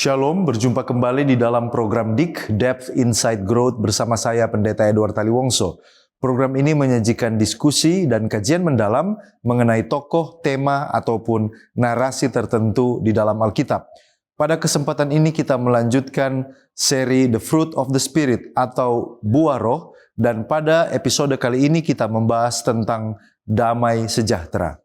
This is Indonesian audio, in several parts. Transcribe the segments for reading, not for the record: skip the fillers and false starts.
Shalom, berjumpa kembali di dalam program DIK, Depth Insight Growth bersama saya Pendeta Edward Taliwongso. Program ini menyajikan diskusi dan kajian mendalam mengenai tokoh, tema, ataupun narasi tertentu di dalam Alkitab. Pada kesempatan ini kita melanjutkan seri The Fruit of the Spirit atau Buah Roh, dan pada episode kali ini kita membahas tentang damai sejahtera.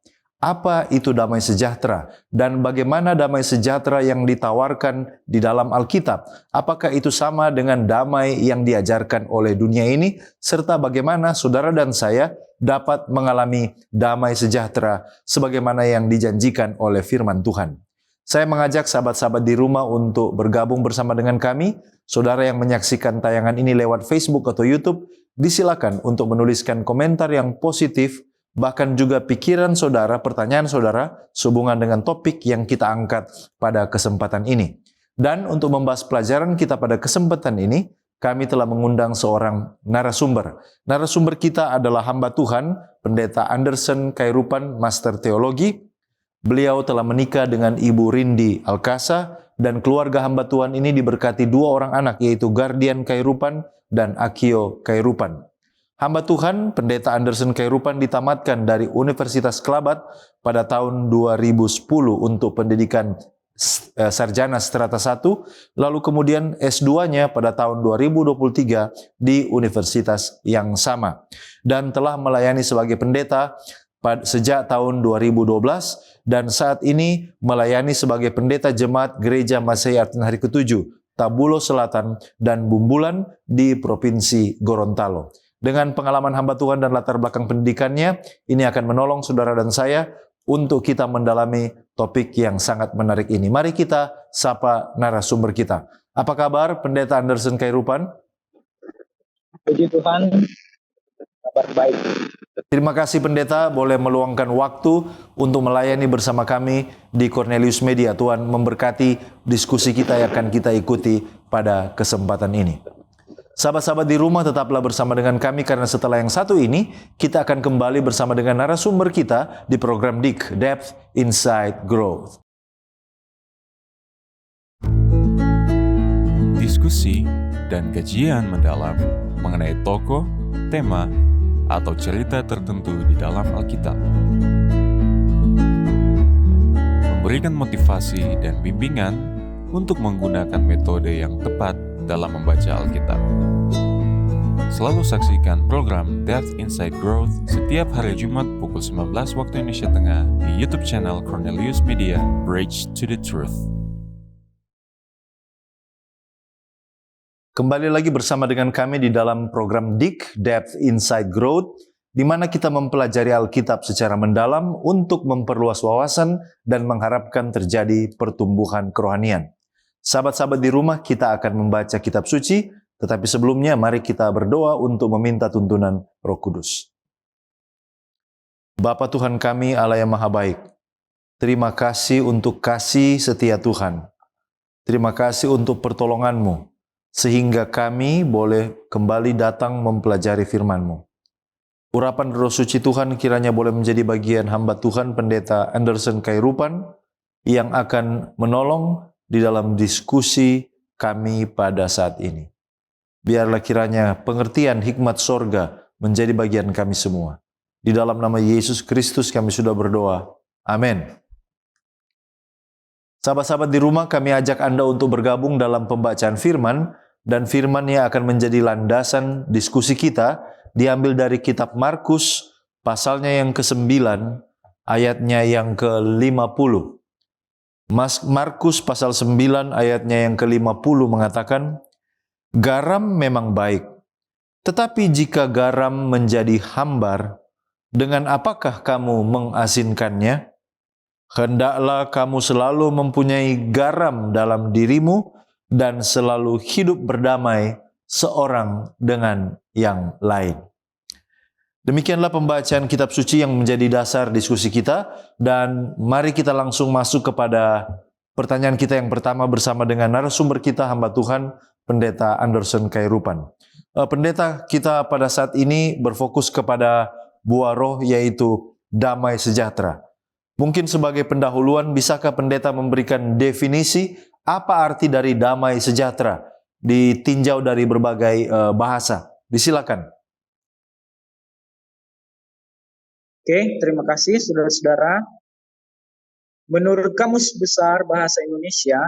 Apa itu damai sejahtera? Dan bagaimana damai sejahtera yang ditawarkan di dalam Alkitab? Apakah itu sama dengan damai yang diajarkan oleh dunia ini? Serta bagaimana saudara dan saya dapat mengalami damai sejahtera sebagaimana yang dijanjikan oleh firman Tuhan. Saya mengajak sahabat-sahabat di rumah untuk bergabung bersama dengan kami. Saudara yang menyaksikan tayangan ini lewat Facebook atau YouTube, disilakan untuk menuliskan komentar yang positif, bahkan juga pikiran saudara, pertanyaan saudara sehubungan dengan topik yang kita angkat pada kesempatan ini. Dan untuk membahas pelajaran kita pada kesempatan ini, kami telah mengundang seorang narasumber. Narasumber kita adalah hamba Tuhan, Pendeta Anderson Khairupan, Master Teologi. Beliau telah menikah dengan Ibu Rindi Alkasa, dan keluarga hamba Tuhan ini diberkati 2 orang anak, yaitu Gardian Khairupan dan Akio Khairupan. Hamba Tuhan, Pendeta Anderson Khairupan ditamatkan dari Universitas Kelabat pada tahun 2010 untuk pendidikan sarjana strata 1, lalu kemudian S2-nya pada tahun 2023 di universitas yang sama, dan telah melayani sebagai pendeta sejak tahun 2012 dan saat ini melayani sebagai pendeta jemaat Gereja Masehi Advent Hari ke-7, Tabulo Selatan dan Bumbulan di Provinsi Gorontalo. Dengan pengalaman hamba Tuhan dan latar belakang pendidikannya, ini akan menolong saudara dan saya untuk kita mendalami topik yang sangat menarik ini. Mari kita sapa narasumber kita. Apa kabar Pendeta Anderson Khairupan? Puji Tuhan, kabar baik. Terima kasih Pendeta boleh meluangkan waktu untuk melayani bersama kami di Cornelius Media. Tuhan memberkati diskusi kita yang akan kita ikuti pada kesempatan ini. Sahabat-sahabat di rumah, tetaplah bersama dengan kami karena setelah yang satu ini, kita akan kembali bersama dengan narasumber kita di program DIK, Depth Insight Growth. Diskusi dan kajian mendalam mengenai tokoh, tema, atau cerita tertentu di dalam Alkitab. Memberikan motivasi dan bimbingan untuk menggunakan metode yang tepat dalam membaca Alkitab. Selalu saksikan program Depth Insight Growth setiap hari Jumat pukul 19 waktu Indonesia Tengah di YouTube channel Cornelius Media, Bridge to the Truth. Kembali lagi bersama dengan kami di dalam program DIK, Depth Insight Growth, di mana kita mempelajari Alkitab secara mendalam untuk memperluas wawasan dan mengharapkan terjadi pertumbuhan kerohanian. Sahabat-sahabat di rumah, kita akan membaca kitab suci, tetapi sebelumnya mari kita berdoa untuk meminta tuntunan Roh Kudus. Bapa Tuhan kami, Allah yang Maha Baik, terima kasih untuk kasih setia Tuhan. Terima kasih untuk pertolongan-Mu, sehingga kami boleh kembali datang mempelajari firman-Mu. Urapan Roh Suci Tuhan kiranya boleh menjadi bagian hamba Tuhan Pendeta Anderson Khairupan yang akan menolong di dalam diskusi kami pada saat ini. Biarlah kiranya pengertian hikmat sorga menjadi bagian kami semua. Di dalam nama Yesus Kristus kami sudah berdoa. Amin. Sahabat-sahabat di rumah, kami ajak Anda untuk bergabung dalam pembacaan firman, dan firman yang akan menjadi landasan diskusi kita diambil dari kitab Markus, pasalnya yang ke-9, ayatnya yang ke-50. Markus pasal 9 ayatnya yang ke-50 mengatakan, garam memang baik, tetapi jika garam menjadi hambar, dengan apakah kamu mengasinkannya? Hendaklah kamu selalu mempunyai garam dalam dirimu dan selalu hidup berdamai seorang dengan yang lain. Demikianlah pembacaan kitab suci yang menjadi dasar diskusi kita, dan mari kita langsung masuk kepada pertanyaan kita yang pertama bersama dengan narasumber kita, hamba Tuhan Pendeta Anderson Khairupan. Pendeta, kita pada saat ini berfokus kepada buah roh, yaitu damai sejahtera. Mungkin sebagai pendahuluan, bisakah pendeta memberikan definisi Apa arti dari damai sejahtera? Ditinjau dari berbagai bahasa. Disilakan. Oke, terima kasih saudara-saudara. Menurut Kamus Besar Bahasa Indonesia,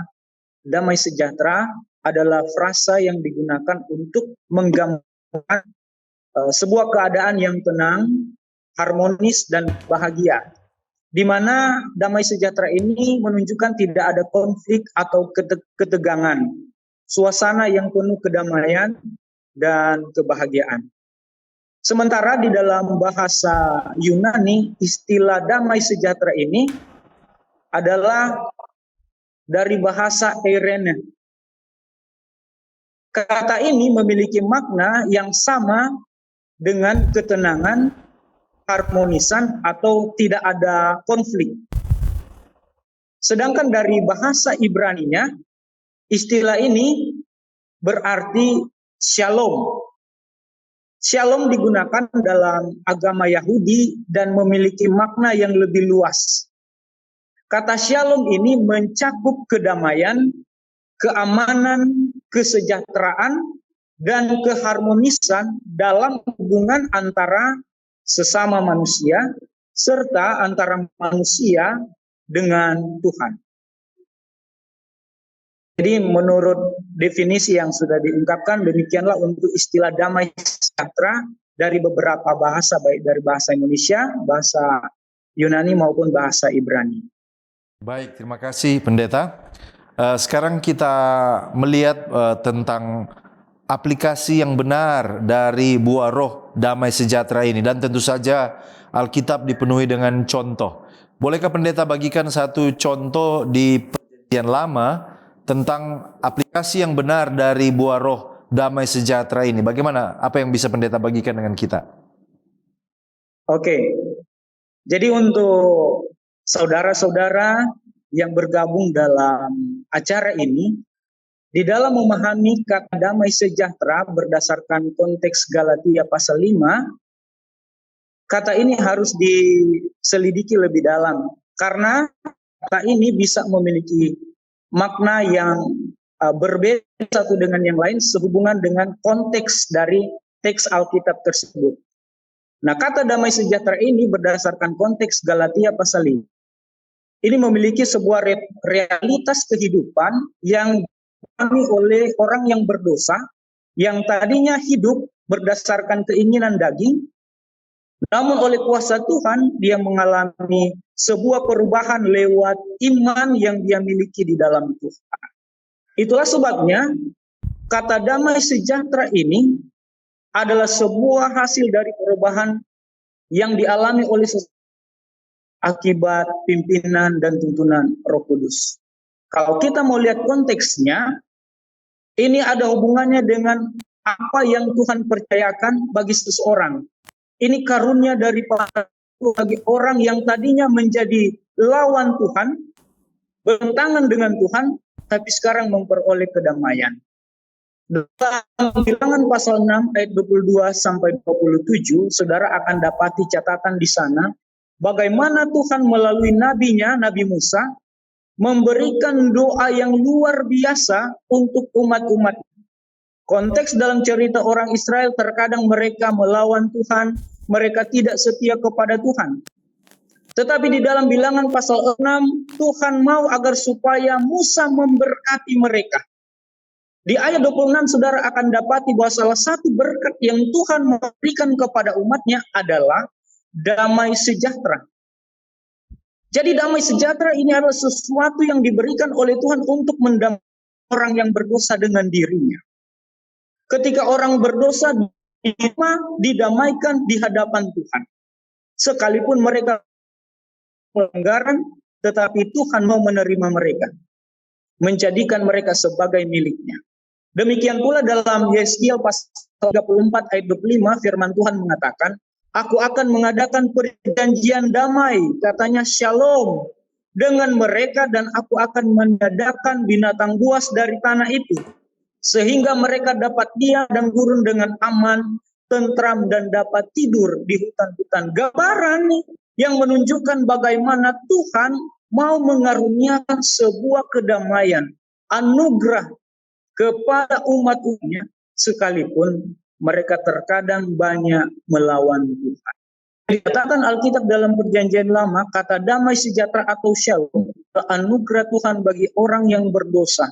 damai sejahtera adalah frasa yang digunakan untuk menggambarkan sebuah keadaan yang tenang, harmonis, dan bahagia. Di mana damai sejahtera ini menunjukkan tidak ada konflik atau ketegangan, suasana yang penuh kedamaian dan kebahagiaan. Sementara di dalam bahasa Yunani, istilah damai sejahtera ini adalah dari bahasa Eirene. Kata ini memiliki makna yang sama dengan ketenangan, harmonisan, atau tidak ada konflik. Sedangkan dari bahasa Ibraninya, istilah ini berarti shalom. Shalom digunakan dalam agama Yahudi dan memiliki makna yang lebih luas. Kata shalom ini mencakup kedamaian, keamanan, kesejahteraan, dan keharmonisan dalam hubungan antara sesama manusia, serta antara manusia dengan Tuhan. Jadi menurut definisi yang sudah diungkapkan, demikianlah untuk istilah damai sejahtera dari beberapa bahasa, baik dari bahasa Indonesia, bahasa Yunani maupun bahasa Ibrani. Baik, terima kasih Pendeta. Sekarang kita melihat tentang aplikasi yang benar dari buah roh damai sejahtera ini, dan tentu saja Alkitab dipenuhi dengan contoh. Bolehkah Pendeta bagikan satu contoh di Perjanjian Lama tentang aplikasi yang benar dari buah roh damai sejahtera ini? Bagaimana? Apa yang bisa Pendeta bagikan dengan kita? Oke, jadi untuk saudara-saudara yang bergabung dalam acara ini, di dalam memahami kata damai sejahtera berdasarkan konteks Galatia pasal 5, kata ini harus diselidiki lebih dalam. Karena kata ini bisa memiliki makna yang berbeda satu dengan yang lain sehubungan dengan konteks dari teks Alkitab tersebut. Nah, kata damai sejahtera ini berdasarkan konteks Galatia pasal 5. Ini memiliki sebuah realitas kehidupan yang dialami oleh orang yang berdosa, yang tadinya hidup berdasarkan keinginan daging, namun oleh kuasa Tuhan dia mengalami sebuah perubahan lewat iman yang dia miliki di dalam Tuhan. Itulah sebabnya kata damai sejahtera ini adalah sebuah hasil dari perubahan yang dialami oleh akibat pimpinan dan tuntunan Roh Kudus. Kalau kita mau lihat konteksnya, ini ada hubungannya dengan apa yang Tuhan percayakan bagi seseorang. Ini karunia daripada bagi orang yang tadinya menjadi lawan Tuhan, bertentangan dengan Tuhan, tapi sekarang memperoleh kedamaian. Dalam Bilangan pasal 6 ayat 22 sampai 27, saudara akan dapati catatan di sana bagaimana Tuhan melalui nabinya, Nabi Musa, memberikan doa yang luar biasa untuk umat-umat. Konteks dalam cerita orang Israel, terkadang mereka melawan Tuhan, mereka tidak setia kepada Tuhan. Tetapi di dalam Bilangan pasal 6, Tuhan mau agar supaya Musa memberkati mereka. Di ayat 26 saudara akan dapati bahwa salah satu berkat yang Tuhan memberikan kepada umatnya adalah damai sejahtera. Jadi damai sejahtera ini adalah sesuatu yang diberikan oleh Tuhan untuk mendamaikan orang yang berdosa dengan dirinya. Ketika orang berdosa didamaikan di hadapan Tuhan. Sekalipun mereka pelanggaran, tetapi Tuhan mau menerima mereka, menjadikan mereka sebagai miliknya. Demikian pula dalam Yeskiel pasal 34 ayat 25 firman Tuhan mengatakan, aku akan mengadakan perjanjian damai, katanya shalom, dengan mereka dan aku akan mengadakan binatang buas dari tanah itu, sehingga mereka dapat diam dan gurun dengan aman, tentram dan dapat tidur di hutan-hutan. Gambaran yang menunjukkan bagaimana Tuhan mau mengaruniakan sebuah kedamaian, anugerah kepada umat-umatnya sekalipun mereka terkadang banyak melawan Tuhan. Dikatakan Alkitab dalam Perjanjian Lama, kata damai sejahtera atau shalom, anugerah Tuhan bagi orang yang berdosa,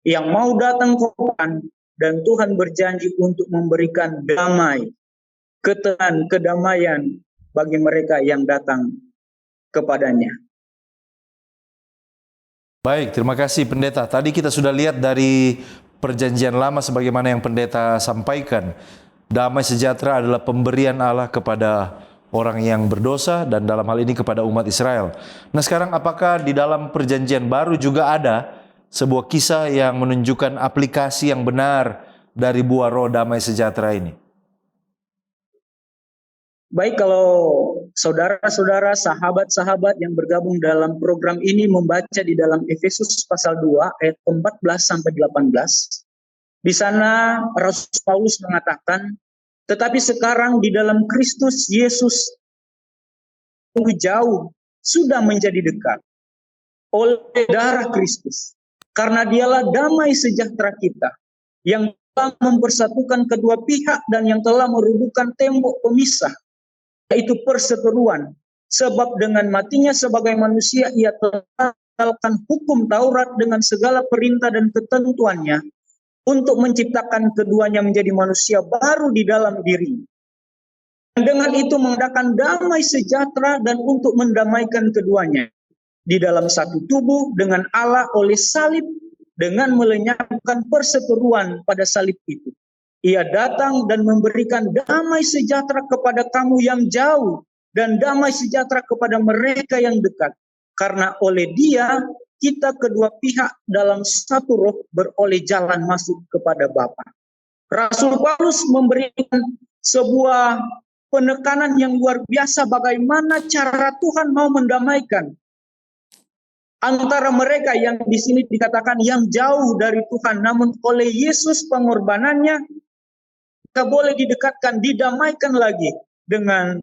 yang mau datang ke Tuhan, dan Tuhan berjanji untuk memberikan damai, ketenangan, kedamaian bagi mereka yang datang kepadanya. Baik, terima kasih Pendeta. Tadi kita sudah lihat dari Perjanjian Lama sebagaimana yang Pendeta sampaikan. Damai sejahtera adalah pemberian Allah kepada orang yang berdosa dan dalam hal ini kepada umat Israel. Nah sekarang apakah di dalam Perjanjian Baru juga ada sebuah kisah yang menunjukkan aplikasi yang benar dari buah roh damai sejahtera ini? Baik, kalau saudara-saudara, sahabat-sahabat yang bergabung dalam program ini membaca di dalam Efesus pasal 2 ayat 14 sampai 18. Di sana Rasul Paulus mengatakan, tetapi sekarang di dalam Kristus Yesus jauh sudah menjadi dekat oleh darah Kristus. Karena dialah damai sejahtera kita yang telah mempersatukan kedua pihak dan yang telah merubuhkan tembok pemisah, yaitu perseteruan. Sebab dengan matinya sebagai manusia ia telah membatalkan hukum Taurat dengan segala perintah dan ketentuannya untuk menciptakan keduanya menjadi manusia baru di dalam diri. Dan dengan itu mengadakan damai sejahtera dan untuk mendamaikan keduanya di dalam satu tubuh dengan Allah oleh salib, dengan melenyapkan perseteruan pada salib itu. Ia datang dan memberikan damai sejahtera kepada kamu yang jauh dan damai sejahtera kepada mereka yang dekat. Karena oleh Dia kita kedua pihak dalam satu roh beroleh jalan masuk kepada Bapa. Rasul Paulus memberikan sebuah penekanan yang luar biasa bagaimana cara Tuhan mau mendamaikan antara mereka yang di sini dikatakan yang jauh dari Tuhan, namun oleh Yesus pengorbanannya kita boleh didekatkan, didamaikan lagi dengan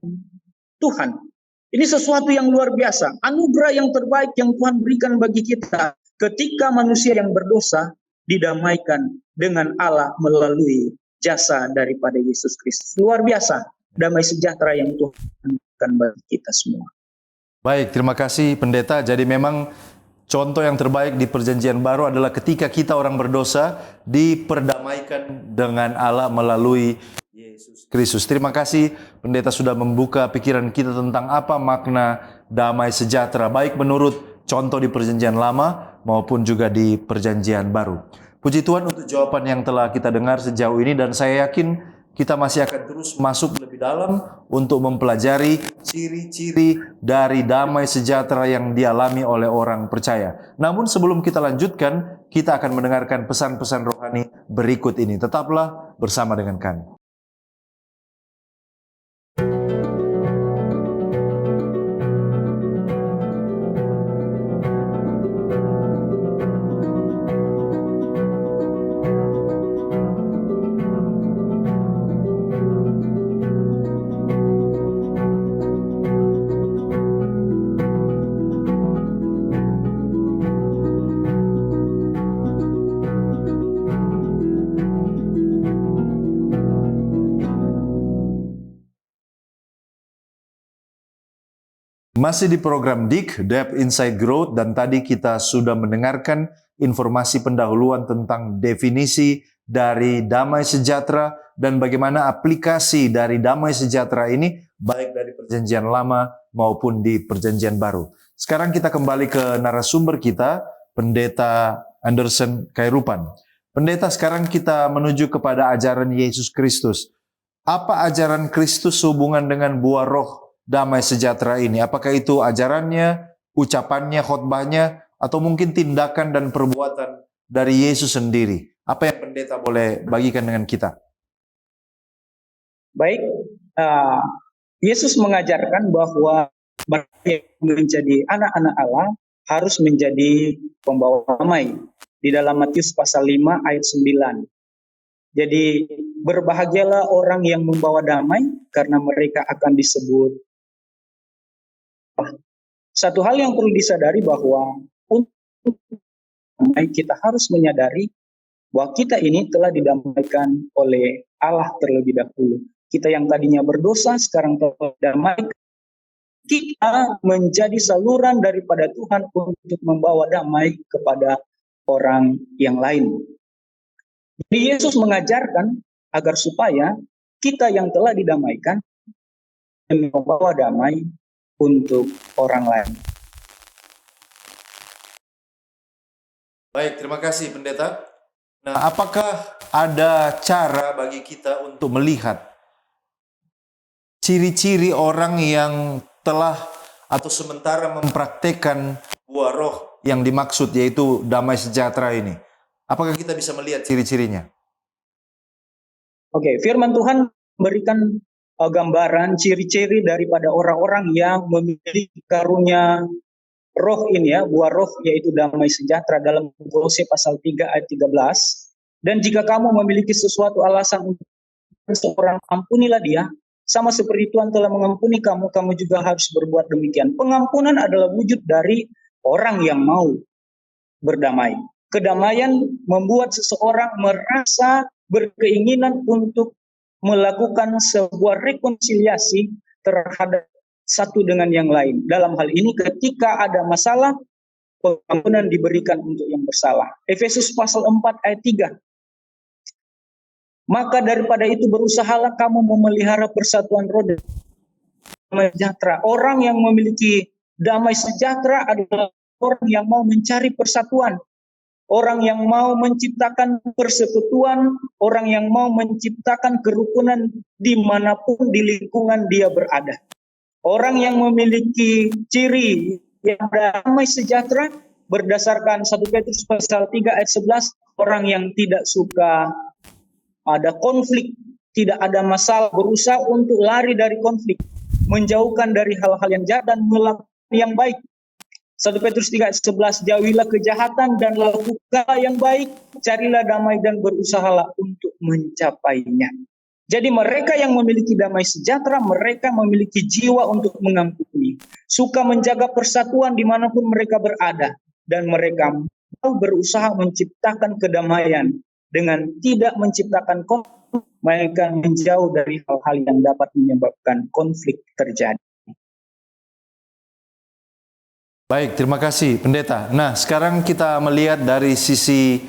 Tuhan. Ini sesuatu yang luar biasa, anugerah yang terbaik yang Tuhan berikan bagi kita ketika manusia yang berdosa didamaikan dengan Allah melalui jasa daripada Yesus Kristus. Luar biasa, damai sejahtera yang Tuhan berikan bagi kita semua. Baik, terima kasih Pendeta. Jadi memang contoh yang terbaik di Perjanjian Baru adalah ketika kita orang berdosa diperdamaikan dengan Allah melalui Yesus Kristus. Terima kasih Pendeta sudah membuka pikiran kita tentang apa makna damai sejahtera, baik menurut contoh di Perjanjian Lama maupun juga di Perjanjian Baru. Puji Tuhan untuk jawaban yang telah kita dengar sejauh ini, dan saya yakin kita masih akan terus masuk lebih dalam untuk mempelajari ciri-ciri dari damai sejahtera yang dialami oleh orang percaya. Namun sebelum kita lanjutkan, kita akan mendengarkan pesan-pesan rohani berikut ini. Tetaplah bersama dengan kami. Masih di program DIK, Depth Inside Growth, dan tadi kita sudah mendengarkan informasi pendahuluan tentang definisi dari damai sejahtera dan bagaimana aplikasi dari damai sejahtera ini baik dari Perjanjian Lama maupun di Perjanjian Baru. Sekarang kita kembali ke narasumber kita, Pendeta Anderson Khairupan. Pendeta, sekarang kita menuju kepada ajaran Yesus Kristus. Apa ajaran Kristus hubungan dengan buah roh damai sejahtera ini? Apakah itu ajarannya, ucapannya, khotbahnya, atau mungkin tindakan dan perbuatan dari Yesus sendiri? Apa yang Pendeta boleh bagikan dengan kita? Baik, Yesus mengajarkan bahwa mereka yang menjadi anak-anak Allah harus menjadi pembawa damai. Di dalam Matius pasal 5 ayat 9. Jadi berbahagialah orang yang membawa damai karena mereka akan disebut. Satu hal yang perlu disadari bahwa untuk damai, kita harus menyadari bahwa kita ini telah didamaikan oleh Allah terlebih dahulu. Kita yang tadinya berdosa sekarang telah damai. Kita menjadi saluran daripada Tuhan untuk membawa damai kepada orang yang lain. Jadi Yesus mengajarkan agar supaya kita yang telah didamaikan membawa damai untuk orang lain. Baik, terima kasih Pendeta. Nah, apakah ada cara bagi kita untuk melihat ciri-ciri orang yang telah atau sementara mempraktekkan buah roh yang dimaksud, yaitu damai sejahtera ini? Apakah kita bisa melihat ciri-cirinya? Oke, firman Tuhan memberikan gambaran ciri-ciri daripada orang-orang yang memiliki karunia roh ini ya, buah roh yaitu damai sejahtera dalam Kolose pasal 3 ayat 13. Dan jika kamu memiliki sesuatu alasan untuk seorang, ampunilah dia, sama seperti Tuhan telah mengampuni kamu, kamu juga harus berbuat demikian. Pengampunan adalah wujud dari orang yang mau berdamai. Kedamaian membuat seseorang merasa berkeinginan untuk melakukan sebuah rekonsiliasi terhadap satu dengan yang lain. Dalam hal ini ketika ada masalah, pengampunan diberikan untuk yang bersalah. Efesus pasal 4 ayat 3. Maka daripada itu berusahalah kamu memelihara persatuan roh dan damai sejahtera. Orang yang memiliki damai sejahtera adalah orang yang mau mencari persatuan. Orang yang mau menciptakan persekutuan, orang yang mau menciptakan kerukunan dimanapun di lingkungan dia berada. Orang yang memiliki ciri yang damai sejahtera berdasarkan 1 Petrus pasal 3 ayat 11, orang yang tidak suka ada konflik, tidak ada masalah, berusaha untuk lari dari konflik, menjauhkan dari hal-hal yang jahat dan melakukan yang baik. 1 Petrus 3 ayat 11, jauhilah kejahatan dan lakukanlah yang baik, carilah damai dan berusahalah untuk mencapainya. Jadi mereka yang memiliki damai sejahtera, mereka memiliki jiwa untuk mengampuni, suka menjaga persatuan dimanapun mereka berada, dan mereka mau berusaha menciptakan kedamaian dengan tidak menciptakan konflik, mereka menjauh dari hal-hal yang dapat menyebabkan konflik terjadi. Baik, terima kasih Pendeta. Nah, sekarang kita melihat dari sisi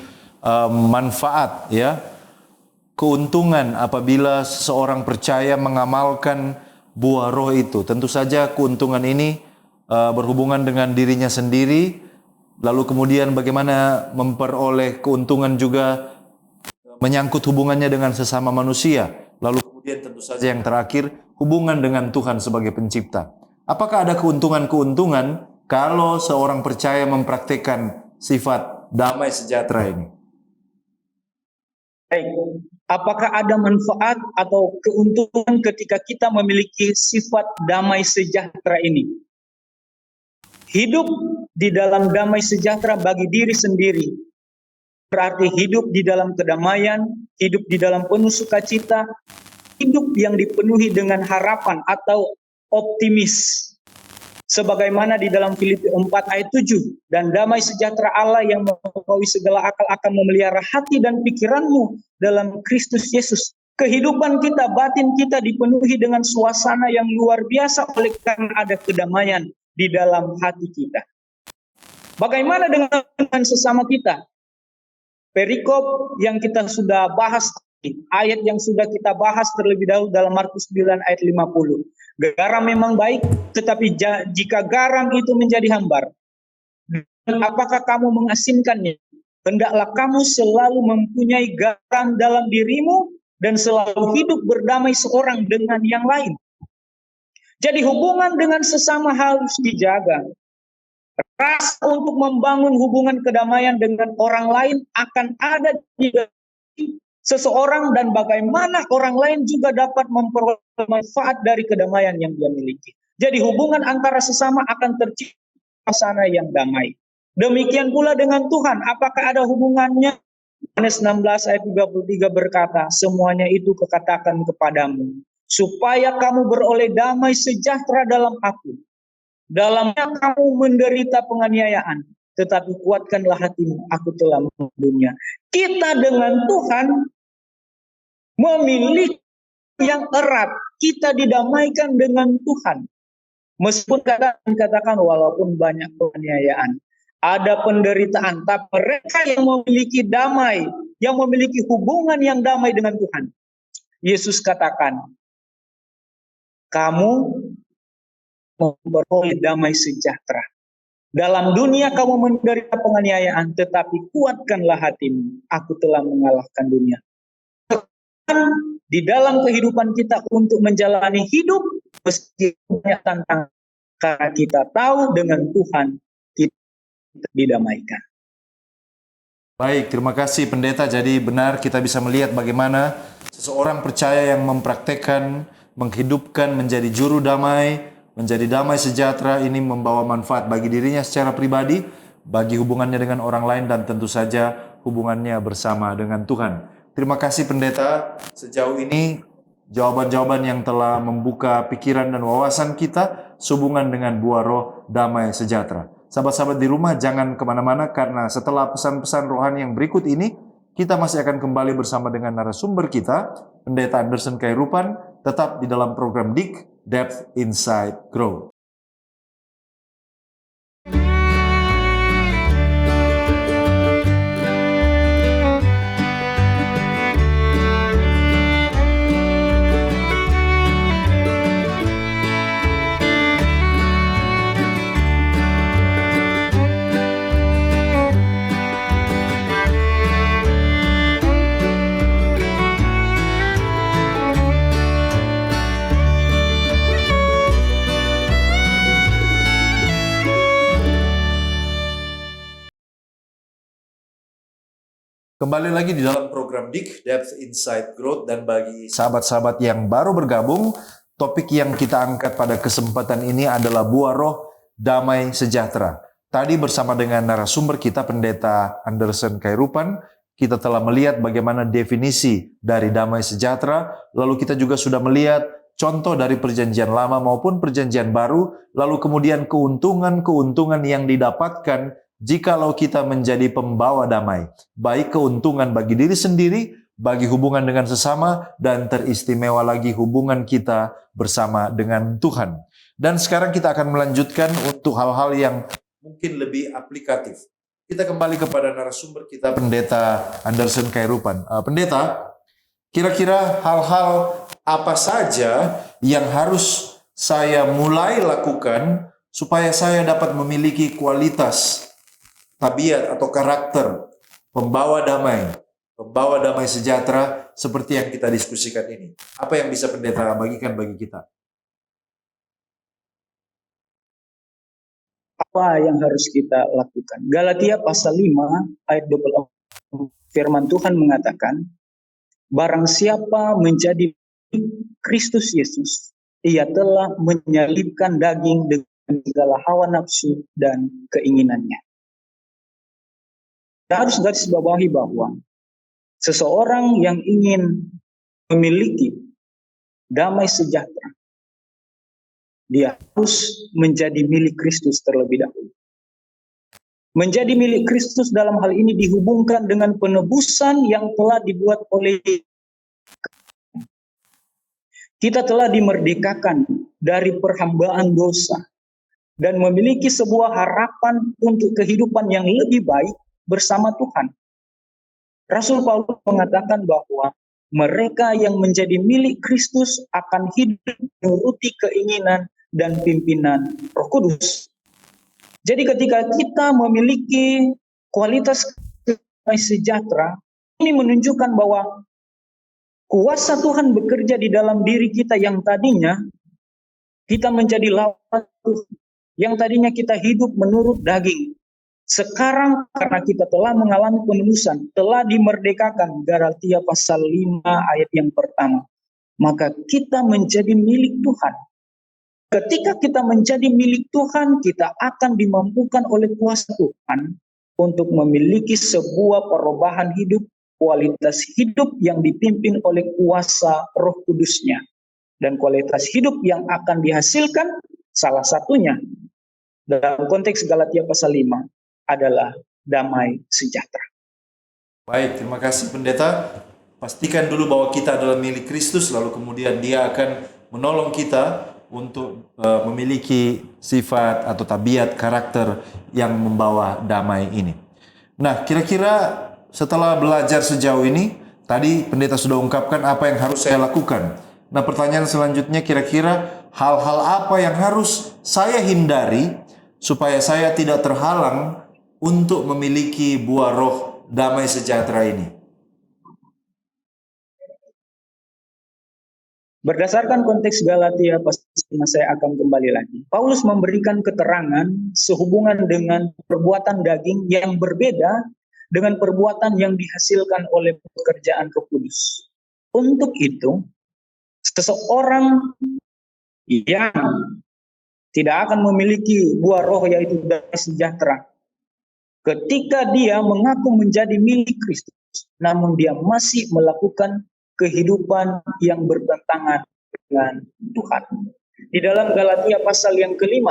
manfaat ya. Keuntungan apabila seseorang percaya mengamalkan buah roh itu. Tentu saja keuntungan ini berhubungan dengan dirinya sendiri, lalu kemudian bagaimana memperoleh keuntungan juga menyangkut hubungannya dengan sesama manusia, lalu kemudian tentu saja yang terakhir hubungan dengan Tuhan sebagai pencipta. Apakah ada keuntungan-keuntungan kalau seorang percaya mempraktikkan sifat damai sejahtera ini? Baik, apakah ada manfaat atau keuntungan ketika kita memiliki sifat damai sejahtera ini? Hidup di dalam damai sejahtera bagi diri sendiri berarti hidup di dalam kedamaian, hidup di dalam penuh sukacita, hidup yang dipenuhi dengan harapan atau optimis. Sebagaimana di dalam Filipi 4 ayat 7, dan damai sejahtera Allah yang melampaui segala akal akan memelihara hati dan pikiranmu dalam Kristus Yesus. Kehidupan kita, batin kita dipenuhi dengan suasana yang luar biasa oleh karena ada kedamaian di dalam hati kita. Bagaimana dengan sesama kita? Perikop yang kita sudah bahas, ayat yang sudah kita bahas terlebih dahulu dalam Markus 9 ayat 50. Garam memang baik, tetapi jika garam itu menjadi hambar, apakah kamu mengasinkannya? Hendaklah kamu selalu mempunyai garam dalam dirimu dan selalu hidup berdamai seorang dengan yang lain. Jadi hubungan dengan sesama harus dijaga. Rasa untuk membangun hubungan kedamaian dengan orang lain akan ada di seseorang, dan bagaimana orang lain juga dapat memperoleh manfaat dari kedamaian yang dia miliki. Jadi hubungan antara sesama akan tercipta suasana yang damai. Demikian pula dengan Tuhan. Apakah ada hubungannya? Yohanes 16 ayat 33 berkata, semuanya itu kukatakan kepadamu, supaya kamu beroleh damai sejahtera dalam aku. Dalamnya kamu menderita penganiayaan, tetapi kuatkanlah hatimu, aku telah mengalahkan dunia. Kita dengan Tuhan memiliki yang erat. Kita didamaikan dengan Tuhan. Meskipun katakan walaupun banyak penganiayaan, ada penderitaan, tapi mereka yang memiliki damai, yang memiliki hubungan yang damai dengan Tuhan. Yesus katakan, kamu memperoleh damai sejahtera. Dalam dunia kamu menderita penganiayaan, tetapi kuatkanlah hatimu, aku telah mengalahkan dunia. Di dalam kehidupan kita untuk menjalani hidup meski banyak tantangan, karena kita tahu dengan Tuhan kita didamaikan. Baik, terima kasih Pendeta. Jadi benar kita bisa melihat bagaimana seseorang percaya yang mempraktekkan, menghidupkan menjadi juru damai, menjadi damai sejahtera ini membawa manfaat bagi dirinya secara pribadi, bagi hubungannya dengan orang lain, dan tentu saja hubungannya bersama dengan Tuhan. Terima kasih Pendeta, sejauh ini jawaban-jawaban yang telah membuka pikiran dan wawasan kita sehubungan dengan buah roh damai sejahtera. Sahabat-sahabat di rumah jangan kemana-mana, karena setelah pesan-pesan rohani yang berikut ini, kita masih akan kembali bersama dengan narasumber kita, Pendeta Anderson Khairupan, tetap di dalam program DIK, Depth Insight Growth. Kembali lagi di dalam program DIK, Depth Insight Growth, dan bagi sahabat-sahabat yang baru bergabung, topik yang kita angkat pada kesempatan ini adalah buah roh damai sejahtera. Tadi bersama dengan narasumber kita, Pendeta Anderson Khairupan, kita telah melihat bagaimana definisi dari damai sejahtera, lalu kita juga sudah melihat contoh dari perjanjian lama maupun perjanjian baru, lalu kemudian keuntungan-keuntungan yang didapatkan jikalau kita menjadi pembawa damai, baik keuntungan bagi diri sendiri, bagi hubungan dengan sesama, dan teristimewa lagi hubungan kita bersama dengan Tuhan. Dan sekarang kita akan melanjutkan untuk hal-hal yang mungkin lebih aplikatif. Kita kembali kepada narasumber kita, Pendeta Anderson Khairupan. Pendeta, kira-kira hal-hal apa saja yang harus saya mulai lakukan supaya saya dapat memiliki kualitas tabiat atau karakter pembawa damai sejahtera seperti yang kita diskusikan ini? Apa yang bisa Pendeta bagikan bagi kita? Apa yang harus kita lakukan? Galatia pasal 5 ayat 24, firman Tuhan mengatakan, barang siapa menjadi Kristus Yesus, ia telah menyalibkan daging dengan segala hawa nafsu dan keinginannya. Kita harus garis bawahi bahwa seseorang yang ingin memiliki damai sejahtera, dia harus menjadi milik Kristus terlebih dahulu. Menjadi milik Kristus dalam hal ini dihubungkan dengan penebusan yang telah dibuat oleh kita telah dimerdekakan dari perhambaan dosa dan memiliki sebuah harapan untuk kehidupan yang lebih baik bersama Tuhan. Rasul Paulus mengatakan bahwa mereka yang menjadi milik Kristus akan hidup menuruti keinginan dan pimpinan Roh Kudus. Jadi ketika kita memiliki kualitas damai sejahtera, ini menunjukkan bahwa kuasa Tuhan bekerja di dalam diri kita yang tadinya kita menjadi lawan Tuhan, yang tadinya kita hidup menurut daging. Sekarang karena kita telah mengalami penebusan, telah dimerdekakan, Galatia pasal 5 ayat yang pertama, maka kita menjadi milik Tuhan. Ketika kita menjadi milik Tuhan, kita akan dimampukan oleh kuasa Tuhan untuk memiliki sebuah perubahan hidup, kualitas hidup yang dipimpin oleh kuasa Roh Kudus-Nya. Dan kualitas hidup yang akan dihasilkan salah satunya dalam konteks Galatia pasal 5 adalah damai sejahtera. Baik, terima kasih pendeta. Pastikan dulu bahwa kita adalah milik Kristus, lalu kemudian Dia akan menolong kita untuk memiliki sifat atau tabiat karakter yang membawa damai ini. Nah, kira-kira setelah belajar sejauh ini, tadi pendeta sudah ungkapkan apa yang harus saya lakukan. Nah, pertanyaan selanjutnya kira-kira hal-hal apa yang harus saya hindari supaya saya tidak terhalang untuk memiliki buah roh damai sejahtera ini? Berdasarkan konteks Galatia pasal 5, saya akan kembali lagi. Paulus memberikan keterangan sehubungan dengan perbuatan daging yang berbeda dengan perbuatan yang dihasilkan oleh pekerjaan Roh Kudus. Untuk itu, seseorang yang tidak akan memiliki buah roh yaitu damai sejahtera, ketika dia mengaku menjadi milik Kristus, namun dia masih melakukan kehidupan yang bertentangan dengan Tuhan. Di dalam Galatia pasal yang ke-5,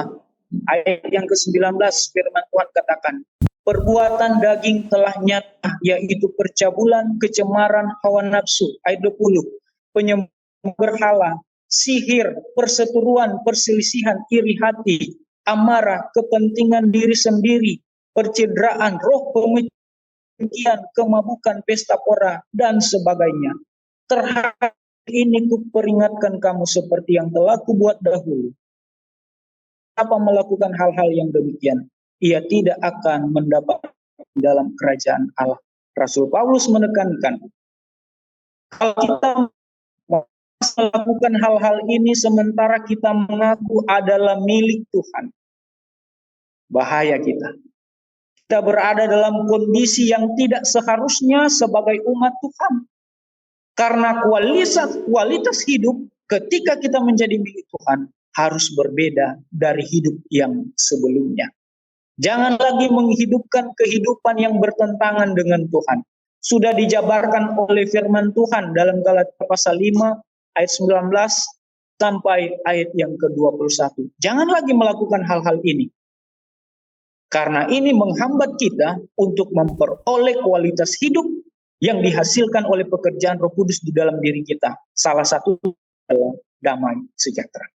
ayat yang ke-19, firman Tuhan katakan, perbuatan daging telah nyata, yaitu percabulan, kecemaran, hawa nafsu. Ayat 20, penyembah berhala, sihir, perseteruan, perselisihan, iri hati, amarah, kepentingan diri sendiri, percideraan, roh pemecian, kemabukan, pesta pora, dan sebagainya. Terhadap ini kuperingatkan kamu seperti yang telah kubuat dahulu. Apa melakukan hal-hal yang demikian, ia tidak akan mendapat dalam kerajaan Allah. Rasul Paulus menekankan, kalau kita melakukan hal-hal ini sementara kita mengaku adalah milik Tuhan, bahaya kita. Kita berada dalam kondisi yang tidak seharusnya sebagai umat Tuhan. Karena kualitas hidup ketika kita menjadi milik Tuhan harus berbeda dari hidup yang sebelumnya. Jangan lagi menghidupkan kehidupan yang bertentangan dengan Tuhan. Sudah dijabarkan oleh firman Tuhan dalam Galatia pasal 5 ayat 19 sampai ayat yang ke-21. Jangan lagi melakukan hal-hal ini. Karena ini menghambat kita untuk memperoleh kualitas hidup yang dihasilkan oleh pekerjaan Roh Kudus di dalam diri kita. Salah satu adalah damai sejahtera.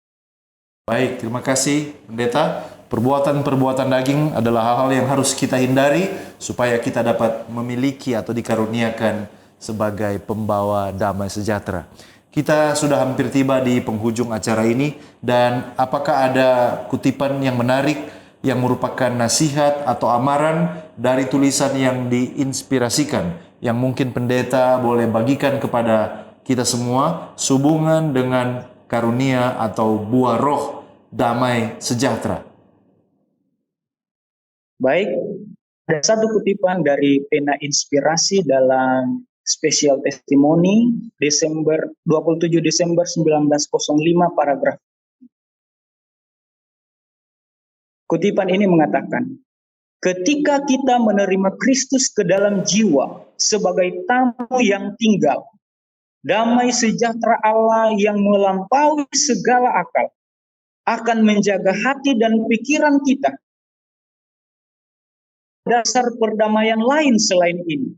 Baik, terima kasih pendeta. Perbuatan-perbuatan daging adalah hal-hal yang harus kita hindari supaya kita dapat memiliki atau dikaruniakan sebagai pembawa damai sejahtera. Kita sudah hampir tiba di penghujung acara ini, dan apakah ada kutipan yang menarik yang merupakan nasihat atau amaran dari tulisan yang diinspirasikan yang mungkin pendeta boleh bagikan kepada kita semua sehubungan dengan karunia atau buah roh damai sejahtera? Baik, ada satu kutipan dari pena inspirasi dalam Special Testimony 27 Desember 1905 paragraf. Kutipan ini mengatakan, ketika kita menerima Kristus ke dalam jiwa sebagai tamu yang tinggal, damai sejahtera Allah yang melampaui segala akal akan menjaga hati dan pikiran kita. Dasar perdamaian lain selain ini,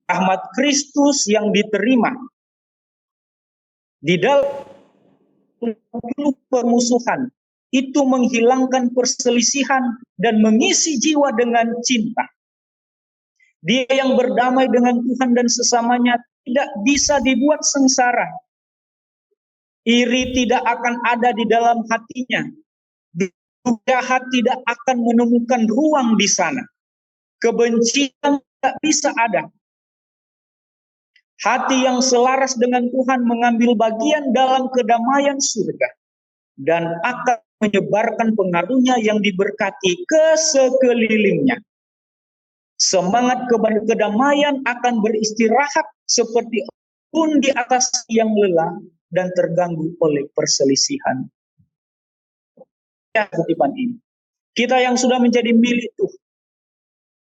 rahmat Kristus yang diterima di dalam permusuhan itu menghilangkan perselisihan dan mengisi jiwa dengan cinta. Dia yang berdamai dengan Tuhan dan sesamanya tidak bisa dibuat sengsara. Iri tidak akan ada di dalam hatinya. Jahat tidak akan menemukan ruang di sana. Kebencian tidak bisa ada. Hati yang selaras dengan Tuhan mengambil bagian dalam kedamaian surga dan akan menyebarkan pengaruhnya yang diberkati ke sekelilingnya. Semangat kedamaian akan beristirahat seperti embun di atas yang lelah dan terganggu oleh perselisihan. Ya, kutipan ini. Kita yang sudah menjadi milik Tuhan,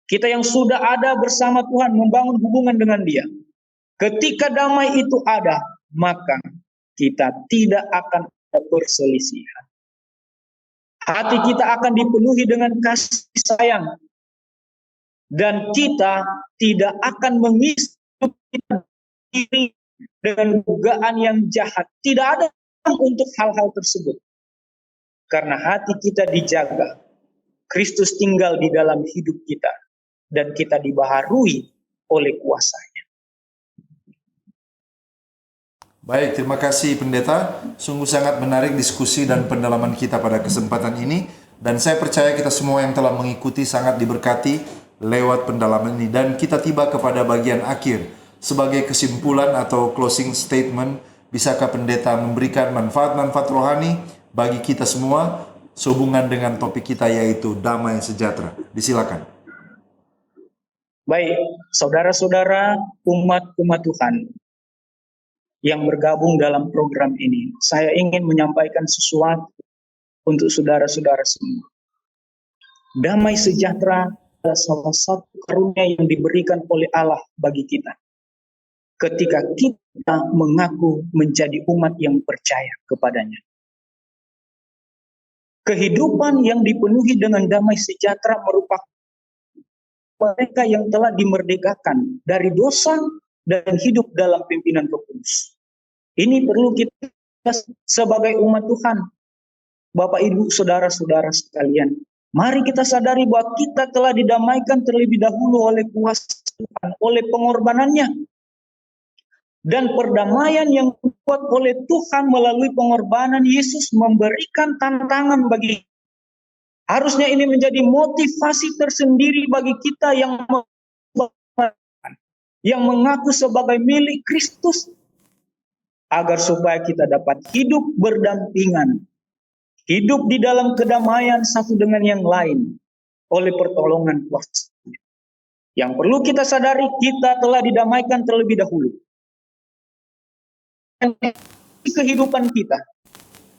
kita yang sudah ada bersama Tuhan membangun hubungan dengan Dia. Ketika damai itu ada, maka kita tidak akan ada perselisihan. Hati kita akan dipenuhi dengan kasih sayang Dan kita tidak akan mengisi diri dengan dugaan yang jahat. Tidak ada untuk hal-hal tersebut. Karena hati kita dijaga. Kristus tinggal di dalam hidup kita. Dan kita dibaharui oleh kuasa-Nya. Baik, terima kasih Pendeta. Sungguh sangat menarik diskusi dan pendalaman kita pada kesempatan ini. Dan saya percaya kita semua yang telah mengikuti sangat diberkati lewat pendalaman ini. Dan kita tiba kepada bagian akhir. Sebagai kesimpulan atau closing statement, bisakah Pendeta memberikan manfaat-manfaat rohani bagi kita semua sehubungan dengan topik kita yaitu damai sejahtera? Disilakan. Baik, saudara-saudara umat-umat Tuhan yang bergabung dalam program ini, saya ingin menyampaikan sesuatu untuk saudara-saudara semua. Damai sejahtera adalah salah satu karunia yang diberikan oleh Allah bagi kita. Ketika kita mengaku menjadi umat yang percaya kepadanya. Kehidupan yang dipenuhi dengan damai sejahtera merupakan mereka yang telah dimerdekakan dari dosa dan hidup dalam pimpinan Roh Kudus. Ini perlu kita sebagai umat Tuhan, Bapak Ibu, saudara-saudara sekalian. Mari kita sadari bahwa kita telah didamaikan terlebih dahulu oleh kuasa Tuhan, oleh pengorbanannya. Dan perdamaian yang dibuat oleh Tuhan melalui pengorbanan Yesus memberikan tantangan bagi kita. Harusnya ini menjadi motivasi tersendiri bagi kita yang mengaku sebagai milik Kristus, agar supaya kita dapat hidup berdampingan, hidup di dalam kedamaian satu dengan yang lain oleh pertolongan kuasa. Yang perlu kita sadari, kita telah didamaikan terlebih dahulu. Kehidupan kita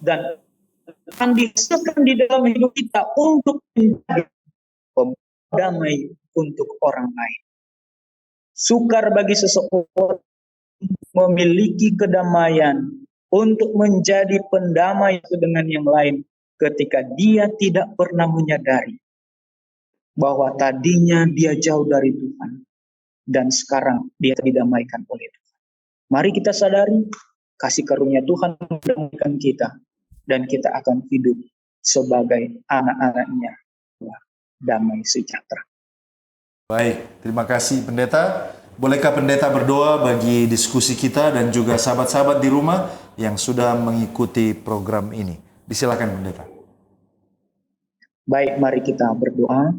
dan akan dihasilkan di dalam hidup kita untuk menjadi damai untuk orang lain. Sukar bagi seseorang memiliki kedamaian untuk menjadi pendamai dengan yang lain ketika dia tidak pernah menyadari bahwa tadinya dia jauh dari Tuhan dan sekarang dia didamaikan oleh Tuhan. Mari kita sadari kasih karunia Tuhan mendamaikan kita. Dan kita akan hidup sebagai anak-anaknya damai sejahtera. Baik, terima kasih Pendeta. Bolehkah Pendeta berdoa bagi diskusi kita dan juga sahabat-sahabat di rumah yang sudah mengikuti program ini? Disilakan Pendeta. Baik, mari kita berdoa.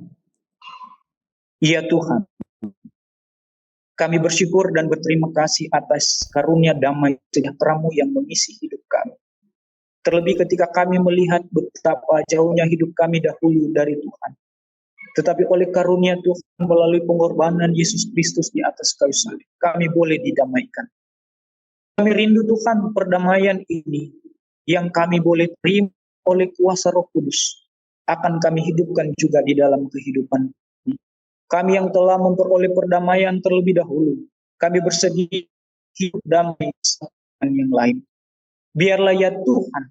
Ya Tuhan, kami bersyukur dan berterima kasih atas karunia damai sejahtera-Mu yang mengisi hidup kami. Terlebih ketika kami melihat betapa jauhnya hidup kami dahulu dari Tuhan. Tetapi oleh karunia Tuhan melalui pengorbanan Yesus Kristus di atas kayu salib, kami boleh didamaikan. Kami rindu Tuhan perdamaian ini yang kami boleh terima oleh kuasa Roh Kudus. Akan kami hidupkan juga di dalam kehidupan ini. Kami yang telah memperoleh perdamaian terlebih dahulu, kami bersedia hidup damai dengan yang lain. Biarlah ya Tuhan,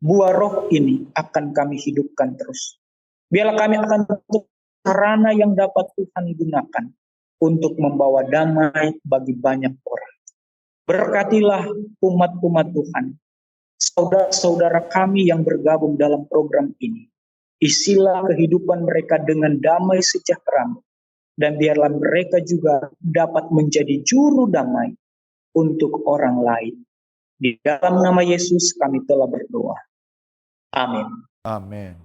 buah roh ini akan kami hidupkan terus. Biarlah kami akan bentuk sarana yang dapat Tuhan gunakan untuk membawa damai bagi banyak orang. Berkatilah umat-umat Tuhan, saudara-saudara kami yang bergabung dalam program ini. Isilah kehidupan mereka dengan damai sejahtera, dan biarlah mereka juga dapat menjadi juru damai untuk orang lain. Di dalam nama Yesus kami telah berdoa. Amin. Amin.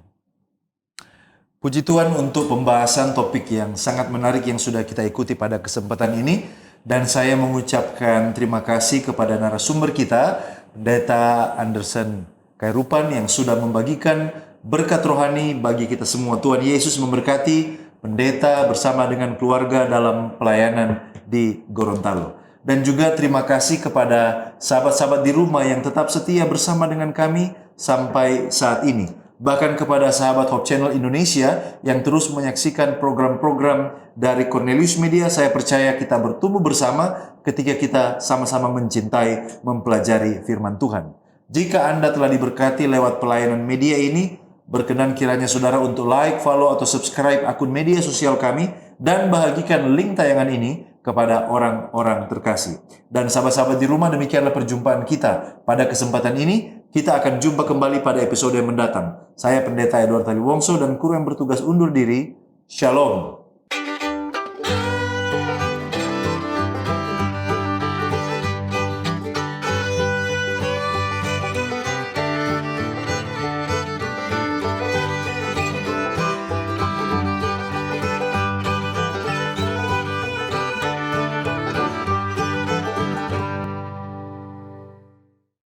Puji Tuhan untuk pembahasan topik yang sangat menarik yang sudah kita ikuti pada kesempatan ini. Dan saya mengucapkan terima kasih kepada narasumber kita, Pendeta Anderson Khairupan, yang sudah membagikan berkat rohani bagi kita semua. Tuhan Yesus memberkati Pendeta bersama dengan keluarga dalam pelayanan di Gorontalo. Dan juga terima kasih kepada sahabat-sahabat di rumah yang tetap setia bersama dengan kami sampai saat ini. Bahkan kepada sahabat Hope Channel Indonesia yang terus menyaksikan program-program dari Cornelius Media, saya percaya kita bertumbuh bersama ketika kita sama-sama mencintai, mempelajari firman Tuhan. Jika Anda telah diberkati lewat pelayanan media ini, berkenan kiranya saudara untuk like, follow, atau subscribe akun media sosial kami dan bagikan link tayangan ini kepada orang-orang terkasih. Dan sahabat-sahabat di rumah, demikianlah perjumpaan kita. Pada kesempatan ini, kita akan jumpa kembali pada episode yang mendatang. Saya Pendeta Edward Taliwongso dan kru yang bertugas undur diri. Shalom.